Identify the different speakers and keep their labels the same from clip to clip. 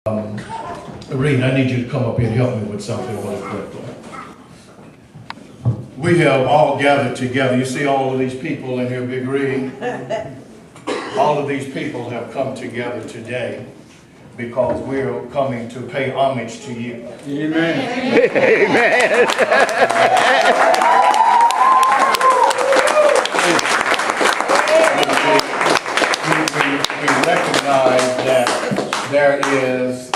Speaker 1: Reid, I need you to come up here and help me with something really quickly. We have all gathered together. You see all of these people in here, Big Reid? All of these people have come together today because we're coming to pay homage to you.
Speaker 2: Amen. Amen.
Speaker 1: We recognize that there is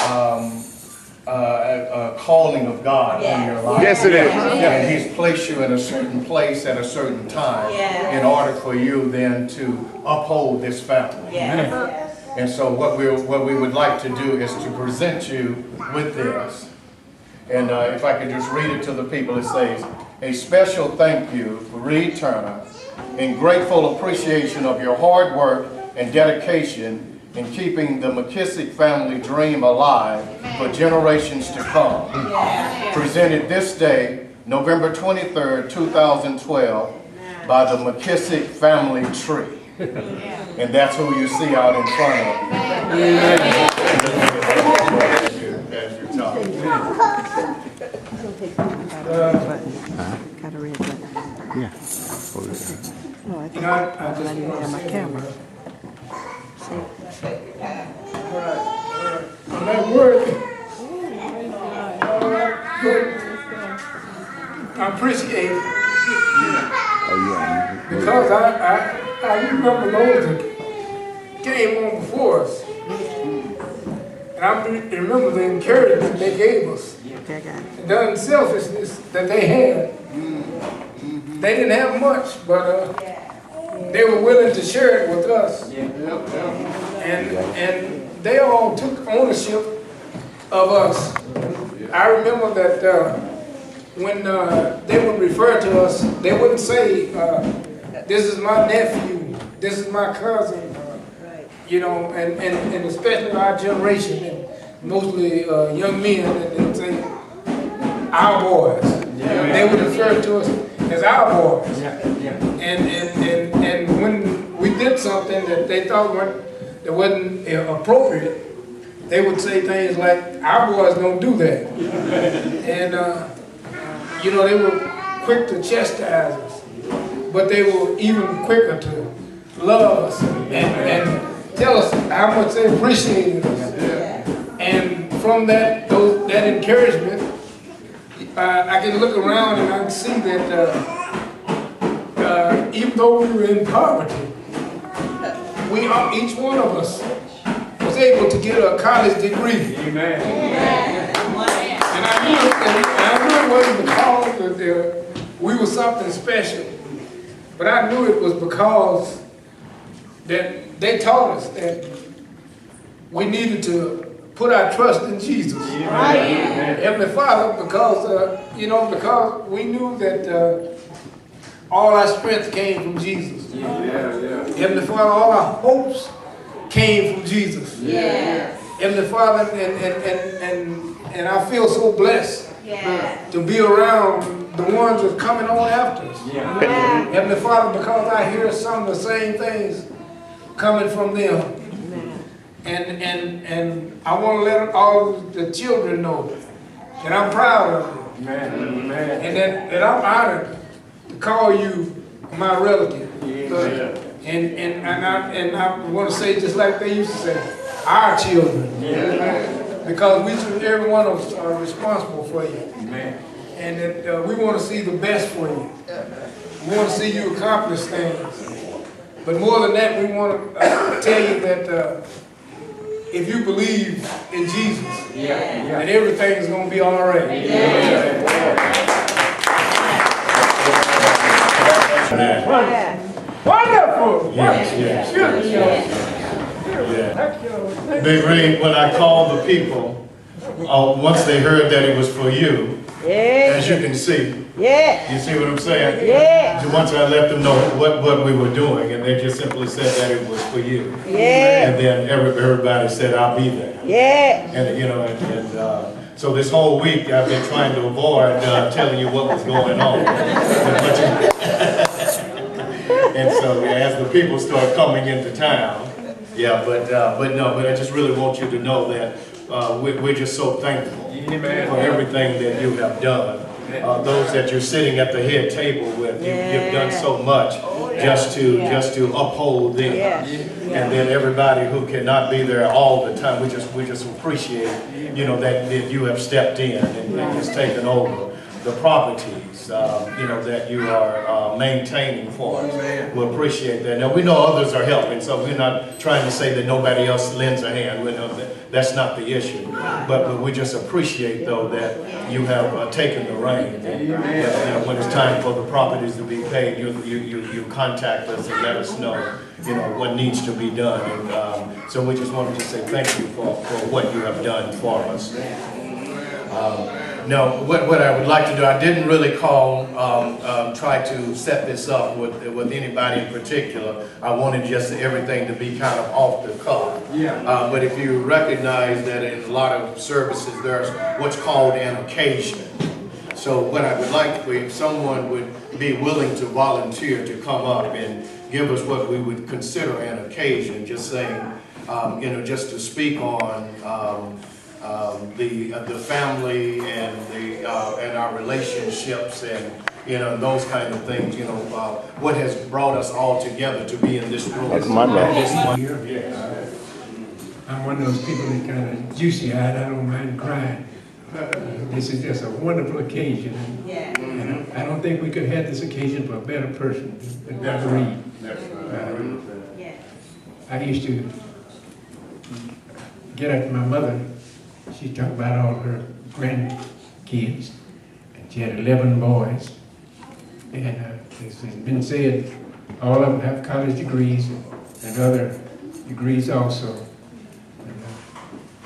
Speaker 1: a calling of God in your life.
Speaker 2: Yes, it is.
Speaker 1: And He's placed you in a certain place at a certain time in order for you then to uphold this family. And so what we would like to do is to present you with this. And if I could just read it to the people, it says, "A special thank you for Reid Turner in grateful appreciation of your hard work and dedication in keeping the McKissic family dream alive for generations to come. Presented this day, November 23rd, 2012, by the McKissic family tree." And that's who you see out in front of you. As you're talking.
Speaker 3: Got a red button.
Speaker 2: Yeah.
Speaker 3: No, I think
Speaker 4: I just
Speaker 3: didn't have my camera. See?
Speaker 4: On that word, I appreciate it because I remember those that came on before us. And I remember the encouragement they gave us,
Speaker 3: Okay, I got it.
Speaker 4: the unselfishness that they had. They didn't have much, but they were willing to share it with us. And they all took ownership of us. I remember that when they would refer to us, they wouldn't say, "This is my nephew, this is my cousin," you know, and especially our generation, and mostly young men, and they'd say, "Our boys." They would refer to us as our boys. And when we did something that they thought that wasn't appropriate, they would say things like, "Our boys don't do that." And you know, they were quick to chastise us, but they were even quicker to love us and tell us how much they appreciated us. And from that encouragement, I can look around and I can see that even though we were in poverty, each one of us was able to get a college degree.
Speaker 2: Amen.
Speaker 4: And I knew it wasn't because that we were something special, but I knew it was because that they taught us that we needed to put our trust in Jesus. Heavenly Father, because because we knew that all our strength came from Jesus. Heavenly Father, all our hopes came from Jesus. Heavenly Father, and I feel so blessed to be around the ones that's coming on after us. Heavenly Father, because I hear some of the same things coming from them. And I want to let all the children know that I'm proud of them. And that I'm honored to call you my relative. And I want to say just like they used to say, our children. Because every one of us are responsible for you. And that we want to see the best for you. We want to see you accomplish things. But more than that, we want to tell you that if you believe in Jesus, then everything's going to be all right. Wonderful!
Speaker 1: Big Reid, when I called the people, once they heard that it was for you, as you can see, you see what I'm saying? So once I let them know what we were doing, and they just simply said that it was for you. And then everybody said, "I'll be there." And you know, so this whole week I've been trying to avoid telling you what was going on. And so as the people start coming into town, but I just really want you to know that we're just so thankful for everything that you have done. Those that you're sitting at the head table with, you've done so much just to uphold them. And then everybody who cannot be there all the time, we just appreciate, that you have stepped in and just taken over the properties, that you are maintaining for us. We appreciate that. Now, we know others are helping, so we're not trying to say that nobody else lends a hand. We know that's not the issue. But we just appreciate, though, that you have taken the reins. When it's time for the properties to be paid, you contact us and let us know, what needs to be done. And so we just wanted to say thank you for what you have done for us. Now, what I would like to do, I didn't really try to set this up with anybody in particular. I wanted just everything to be kind of off the cuff. But if you recognize that in a lot of services, there's what's called an occasion. So what I would like, if someone would be willing to volunteer to come up and give us what we would consider an occasion, just saying, just to speak on the family and our relationships and those kind of things. What has brought us all together to be in this room.
Speaker 2: Uncle Monroe.
Speaker 4: I'm one of those people that kind of juicy-eyed. I don't mind crying. This is just a wonderful occasion. And I don't think we could have had this occasion for a better person than Dr. Reid. I used to get at my mother. She talked about all her grandkids. And she had 11 boys. And it's been said, all of them have college degrees and other degrees also.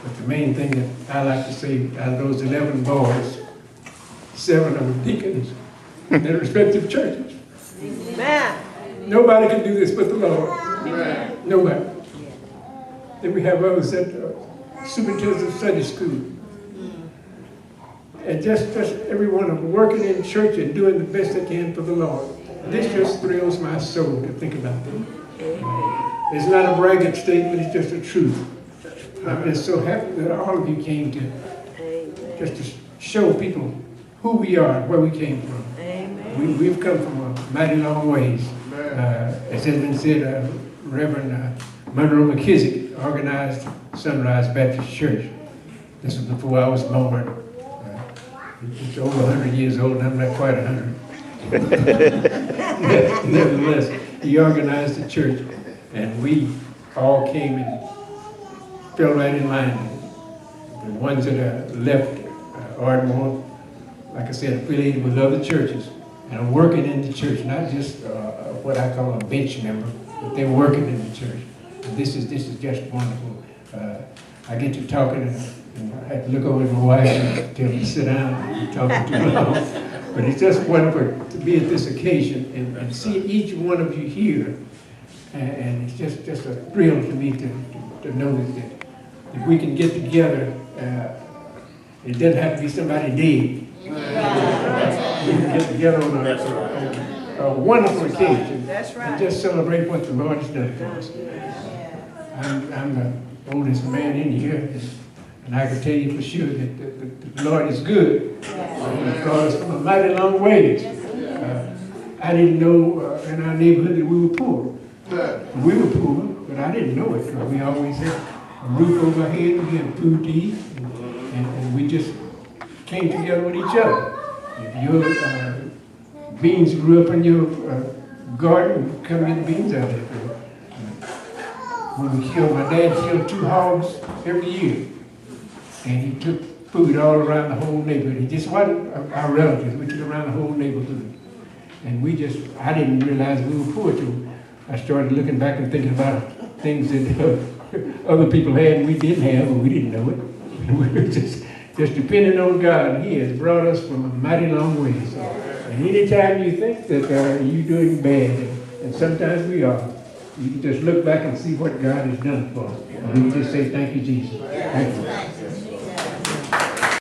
Speaker 4: But the main thing that I like to say, out of those 11 boys, 7 of them deacons in their respective churches. Amen. Nobody can do this but the Lord. Amen. Nobody. Then we have others that superintendents of Sunday school. And just every one of them working in church and doing the best they can for the Lord. This just thrills my soul to think about them. It's not a bragging statement, it's just the truth. I'm just so happy that all of you came to just to show people who we are, where we came from. We've come from a mighty long ways. As has been said, Reverend Monroe Cosey organized Sunrise Baptist Church. This was before I was born. It's over 100 years old, and I'm not quite 100. Nevertheless, he organized the church, and we all came and fell right in line. The ones that left Ardmore, like I said, affiliated with other churches, and are working in the church, not just what I call a bench member, but they're working in the church. And this is just wonderful. I get to talking, and I had to look over at my wife and tell me to sit down and talking too long. But it's just wonderful to be at this occasion and see each one of you here. And it's just a thrill to me to know that if we can get together, it doesn't have to be somebody dead. We can get together on a wonderful occasion and just celebrate what the Lord has done for us. I'm the oldest man in here, and I can tell you for sure that the Lord is good. He brought us from a mighty long ways. I didn't know in our neighborhood that we were poor. We were poor, but I didn't know it because we always had a roof over our head, we had food to eat, and we just came together with each other. If your beans grew up in your garden, we come get the beans out of it. When we killed, my dad killed 2 hogs every year, and he took food all around the whole neighborhood. He just wasn't our relatives, we took around the whole neighborhood. And I didn't realize we were poor till I started looking back and thinking about things that other people had and we didn't have, but we didn't know it. We were just depending on God, and He has brought us from a mighty long way. So, and anytime you think that you're doing bad, and sometimes we are, you can just look back and see what God has done for us. And we can just say, thank you, Jesus. Thank you.